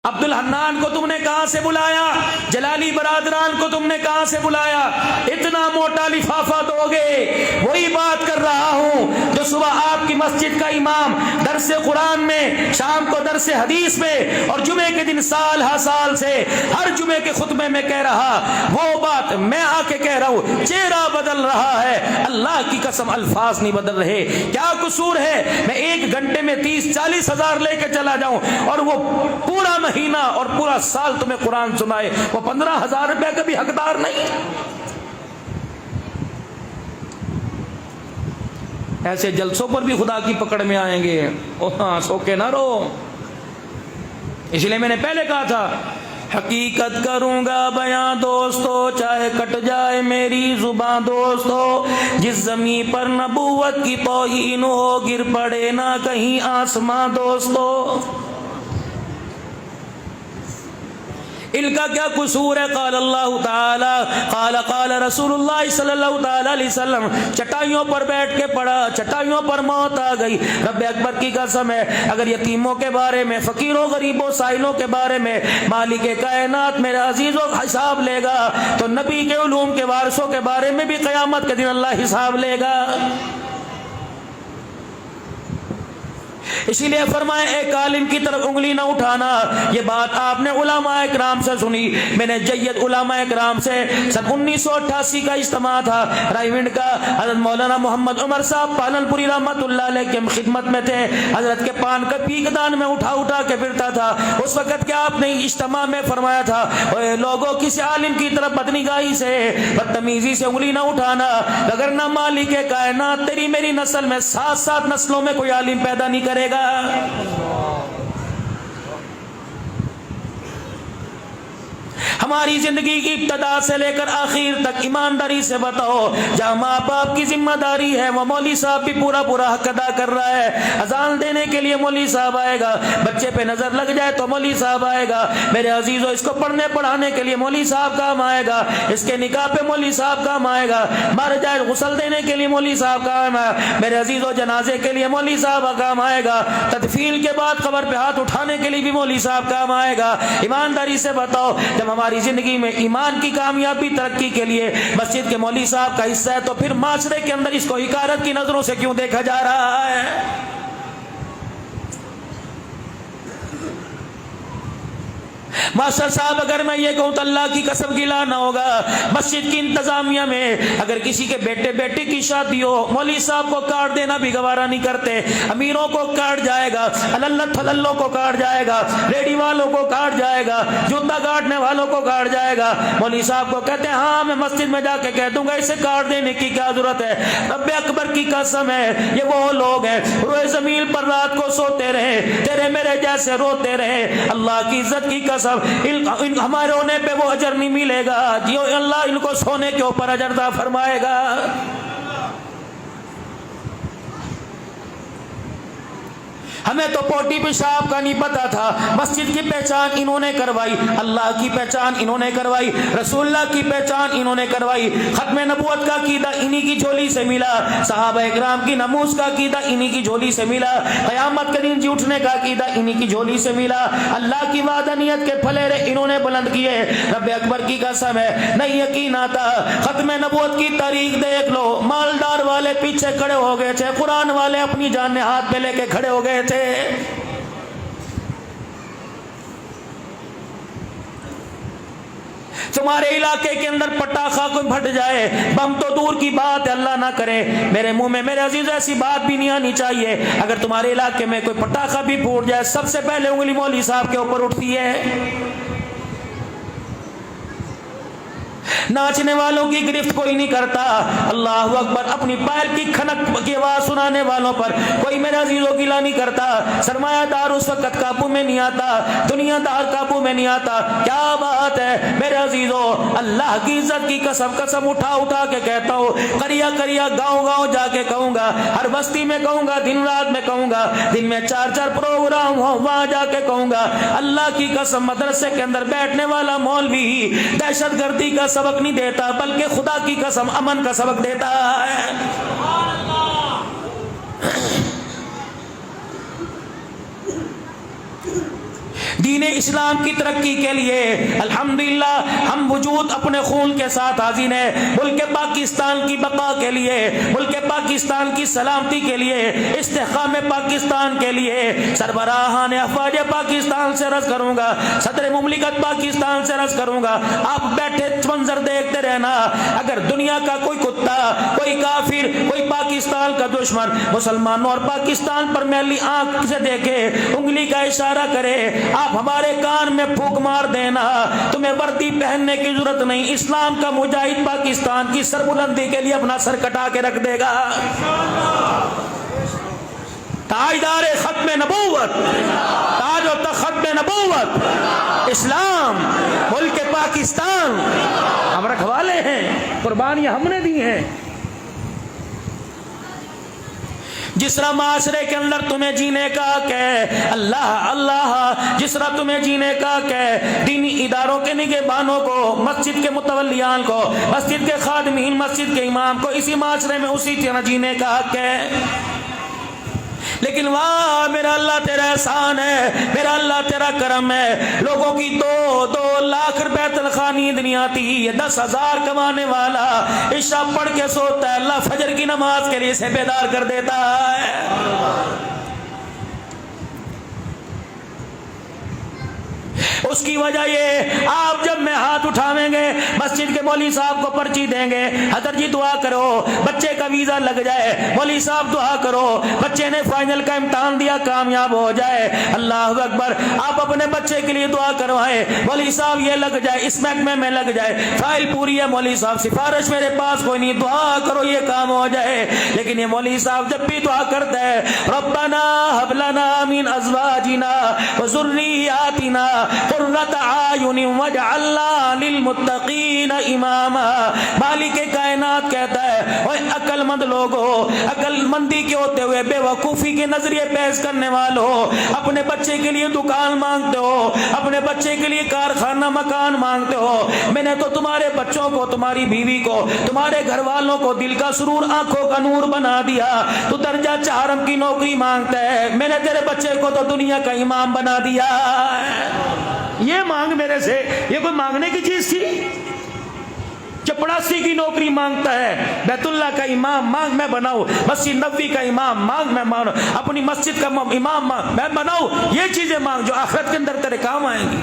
عبد الحنان کو تم نے کہاں سے بلایا؟ جلالی برادران کو تم نے کہاں سے بلایا؟ اتنا موٹا لفافہ دو گے؟ وہی بات کر رہا ہوں جو صبح آپ کی مسجد کا امام درس قرآن میں، شام کو درس حدیث میں، اور جمعے کے دن سال ہا سال سے ہر جمعے کے خطبے میں کہہ رہا، وہ بات میں آ کے کہہ رہا ہوں۔ چہرہ بدل رہا ہے، اللہ کی قسم الفاظ نہیں بدل رہے۔ کیا قصور ہے میں 1 گھنٹے میں 30-40 ہزار لے کے چلا جاؤں اور وہ پورا مہینہ اور پورا سال تمہیں قرآن سنائے؟ وہ 15,000 روپے کا بھی حقدار نہیں۔ ایسے جلسوں پر بھی خدا کی پکڑ میں آئیں گے، ہاں سو کے نہ رو۔ اس لیے میں نے پہلے کہا تھا حقیقت کروں گا بیاں دوستو، چاہے کٹ جائے میری زباں دوستو، جس زمین پر نبوت کی توہین ہو گر پڑے نہ کہیں آسماں دوستو۔ ان کا کیا قصور ہے؟ قال اللہ تعالی قال رسول اللہ صلی اللہ تعالی علیہ وسلم، چٹائیوں پر بیٹھ کے پڑھا، چٹائیوں پر موت آ گئی۔ رب اکبر کی قسم ہے، اگر یتیموں کے بارے میں، فقیروں غریبوں سائلوں کے بارے میں مالک کائنات میرے عزیزوں حساب لے گا تو نبی کے علوم کے وارثوں کے بارے میں بھی قیامت کے دن اللہ حساب لے گا۔ اسی لیے فرمائے ایک عالم کی طرف انگلی نہ اٹھانا۔ یہ بات آپ نے علماء اکرام سے سنی۔ میں نے جید علماء اکرام سے سن 1988 کا اجتماع تھا رائیونڈ کا، حضرت مولانا محمد عمر صاحب پالن پوری رحمت اللہ علیہ کی خدمت میں تھے۔ حضرت کے پان کا پیکدان میں اٹھا کے پھرتا تھا۔ اس وقت کیا آپ نے اجتماع میں فرمایا تھا، اے لوگوں کسی عالم کی طرف بدنگاہی سے بدتمیزی سے انگلی نہ اٹھانا، اگر نہ مالک کائنات تیری میری نسل میں 7 نسلوں میں کوئی عالم پیدا نہیں کرے گا۔ ہماری زندگی کی ابتدا سے لے کر آخر تک ایمانداری سے بتاؤ، جہاں ماں باپ کی ذمہ داری ہے وہ مولوی صاحب بھی پورا حق ادا کر رہا ہے۔ اذان دینے کے لیے مولوی صاحب آئے گا، بچے پہ نظر لگ جائے تو مولوی صاحب آئے گا، میرے عزیزوں اس کو پڑھنے پڑھانے کے لیے مولوی صاحب کام آئے گا، اس کے نکاح پہ مولوی صاحب کام آئے گا، مر جائے غسل دینے کے لیے مولوی صاحب کام آئے گا، میرے عزیزوں جنازے کے لیے مولوی صاحب کام آئے گا، تدفین کے بعد قبر پہ ہاتھ اٹھانے کے لیے بھی مولوی صاحب کام آئے گا۔ ایمانداری سے بتاؤ، جب ہماری زندگی میں ایمان کی کامیابی ترقی کے لیے مسجد کے مولوی صاحب کا حصہ ہے تو پھر معاشرے کے اندر اس کو حقارت کی نظروں سے کیوں دیکھا جا رہا ہے؟ ماسٹر صاحب اگر میں یہ کہوں تو اللہ کی قسم گلا نہ ہوگا، مسجد کی انتظامیہ میں اگر کسی کے بیٹے بیٹی کی شادی ہو، مولوی صاحب کو کارڈ دینا بھی گوارا نہیں کرتے، امیروں کو کارڈ جائے گا، اللہ تھللوں کو کارڈ جائے گا، ریڈی والوں کو کارڈ جائے گا، جوتا کاٹنے والوں کو کارڈ جائے گا۔ مولوی صاحب کو کہتے ہیں ہاں میں مسجد میں جا کے کہہ دوں گا، اسے کارڈ دینے کی کیا ضرورت ہے؟ رب اکبر کی قسم ہے یہ وہ لوگ ہیں روئے زمین پر رات کو سوتے رہے، تیرے میرے جیسے روتے رہے، اللہ کی عزت کی قسم ہمارے رونے پہ وہ اجر نہیں ملے گا جو اللہ ان کو سونے کے اوپر اجر عطا فرمائے گا۔ ہمیں تو پوٹی پیشاب کا نہیں پتا تھا، مسجد کی پہچان انہوں نے کروائی، اللہ کی پہچان انہوں نے کروائی، رسول اللہ کی پہچان انہوں نے کروائی، ختم نبوت کا عقیدہ انہی کی جھولی سے ملا، صحابہ اکرام کی ناموس کا عقیدہ انہی کی جھولی سے ملا، قیامت کے دن جی اٹھنے کا عقیدہ انہی کی جھولی سے ملا، اللہ کی وحدانیت کے پھلیرے انہوں نے بلند کیے۔ رب اکبر کی قسم ہے نہیں یقین آتا، ختم نبوت کی تاریخ دیکھ لو، مالدار والے پیچھے کھڑے ہو گئے تھے، قرآن والے اپنی جان ہاتھ پہ لے کے کھڑے ہو گئے تھے۔ تمہارے علاقے کے اندر پٹاخہ کوئی پھٹ جائے، بم تو دور کی بات ہے، اللہ نہ کرے میرے منہ میں میرے عزیز ایسی بات بھی نہیں آنی چاہیے، اگر تمہارے علاقے میں کوئی پٹاخہ بھی پھوٹ جائے سب سے پہلے انگلی مولوی صاحب کے اوپر اٹھتی ہے۔ ناچنے والوں کی گرفت کوئی نہیں کرتا، اللہ اکبر، اپنی پائل کی کھنک کی آواز سنانے والوں پر کوئی میرے عزیزوں گلا نہیں کرتا، سرمایہ دار اس وقت قابو میں نہیں آتا، دنیا دار قابو میں نہیں آتا۔ کیا بات ہے میرے عزیزوں، اللہ کی عزت کی قسم اٹھا کے کہتا ہوں، کریا گاؤں جا کے کہوں گا، ہر بستی میں کہوں گا، دن رات میں کہوں گا، دن میں 4 پروگرام ہو وہاں جا کے کہوں گا، اللہ کی قسم مدرسے کے اندر بیٹھنے والا مولوی دہشت گردی کا سبق نہیں دیتا بلکہ خدا کی قسم امن کا سبق دیتا ہے۔ دین اسلام کی ترقی کے لیے الحمدللہ ہم وجود اپنے خون کے ساتھ حاضر ہیں. ملک پاکستان کی بقا کے لیے، ملک پاکستان کی سلامتی کے لیے، استحکام پاکستان کے لیے سربراہان افواج پاکستان سے عرض کروں گا، صدر مملکت پاکستان سے عرض کروں گا، آپ بیٹھے منظر دیکھتے رہنا. اگر دنیا کا کوئی کتا، کوئی کافر، کوئی پاکستان کا دشمن مسلمانوں اور پاکستان پر میلی آنکھ سے دیکھے، انگلی کا اشارہ کرے، آپ ہمارے کان میں پھونک مار دینا. تمہیں وردی پہننے کی ضرورت نہیں. اسلام کا مجاہد پاکستان کی سربلندی کے لیے اپنا سر کٹا کے رکھ دے گا. تاجدار ختم نبوت، تاج و تخت ختم نبوت اسلام، ملک پاکستان ہم رکھوالے ہیں، قربانیاں ہم نے دی ہیں. جس طرح معاشرے کے اندر تمہیں جینے کا حق ہے، اللہ اللہ، جس طرح تمہیں جینے کا حق ہے، دینی اداروں کے نگہبانوں کو، مسجد کے متولیان کو، مسجد کے خادمین، مسجد کے امام کو اسی معاشرے میں اسی طرح جینے کا حق ہے. لیکن واہ میرا اللہ تیرا احسان ہے، میرا اللہ تیرا کرم ہے. لوگوں کی 2 لاکھ روپے تنخواہ نیند نہیں آتی، یہ 10,000 کمانے والا عشاء پڑھ کے سوتا ہے، اللہ فجر کی نماز کے لیے اسے بیدار کر دیتا ہے. اس کی وجہ یہ، آپ جب میں ہاتھ اٹھاویں گے مسجد کے مولوی صاحب کو پرچی دیں گے، حضرت جی دعا کرو بچے کا ویزا لگ جائے، مولوی صاحب دعا کرو بچے نے فائنل کا امتحان دیا کامیاب ہو جائے، اللہ اکبر. آپ اپنے بچے کے لیے دعا کروائیں، مولوی صاحب یہ لگ جائے، اس محکمے میں لگ جائے، فائل پوری ہے مولوی صاحب، سفارش میرے پاس کوئی نہیں، دعا کرو یہ کام ہو جائے. لیکن یہ مولوی صاحب جب بھی دعا کرتا ہے ربنا هب لنا من ازواجنا وذرياتنا قرۃ اعین واجعلنا للمتقین اماما. مالک کائنات کہتا ہے اوے عقل مند لوگو، عقل مندی کے ہوتے ہوئے بے وقوفی کے نظریے پیش کرنے والوں، اپنے بچے کے لیے دکان مانگتے ہو، اپنے بچے کے لیے کارخانہ مکان مانگتے ہو. میں نے تو تمہارے بچوں کو، تمہاری بیوی کو، تمہارے گھر والوں کو دل کا سرور، آنکھوں کا نور بنا دیا. تو درجہ 4 کی نوکری مانگتا ہے، میں نے تیرے بچے کو تو دنیا کا امام بنا دیا. یہ مانگ میرے سے، یہ کوئی مانگنے کی چیز تھی؟ چپڑاسی کی نوکری مانگتا ہے، بیت اللہ کا امام مانگ میں بناؤں، مسجد نبوی کا امام مانگ میں بناؤں، اپنی مسجد کا امام میں بناؤں. یہ چیزیں مانگ جو آخرت کے اندر تیرے کام آئیں گی.